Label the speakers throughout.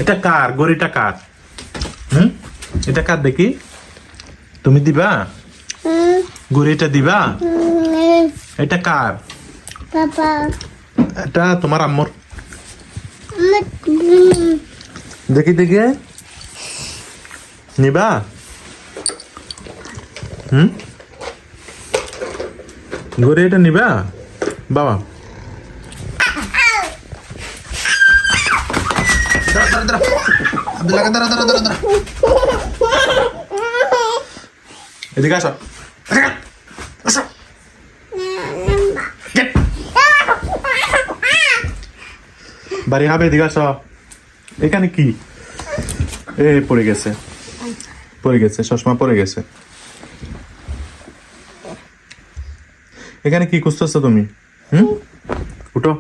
Speaker 1: এটা কার? গড়িটা কার? এটা কার দেখি? তুমি দিবা? গড়িটা দিবা? এটা কার?
Speaker 2: পাপা
Speaker 1: এটা তোমার আম্মুর। দেখি দেখি নিবা? গড়িটা নিবা বাবা? এদিকে আসো, আসো। বাড়ি হবে, এদিকে আসো। এখানে কি? পড়ে গেছে, পড়ে গেছে, চশমা পড়ে গেছে। এখানে কি খুঁজতেছো তুমি? উঠো,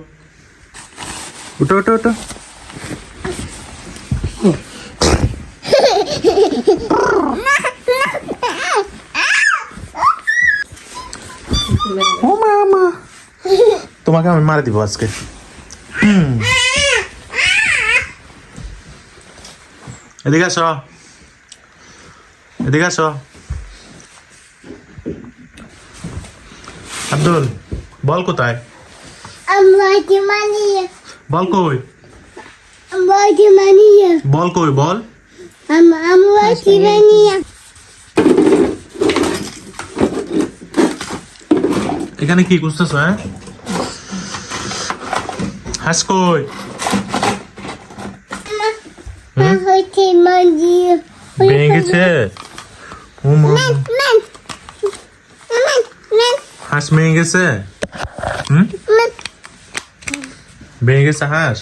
Speaker 1: উঠো, উঠো, উঠো। ও মামা, তোমাকে আমি মারা দিব আজকে। এদিকে আসো, এদিকে আসো। আব্দুল, বল কোথায়? বল কই? বল কই? বল। এখানে কি খুঁজতেছ? হাস কই? ভেঙে গেছে। হাঁস ভেঙে গেছে। ভেঙে গেছে হাঁস।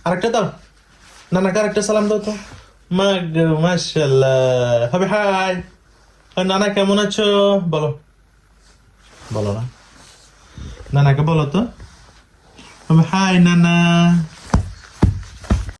Speaker 1: আরেকটা দাও, নানাকে আরেকটা সালাম দাও তো। মাশাআল্লাহ। হবে হাই। নানা কেমন আছো বলো? বলো না, নানাকে বলো তো। হবে হাই নানা।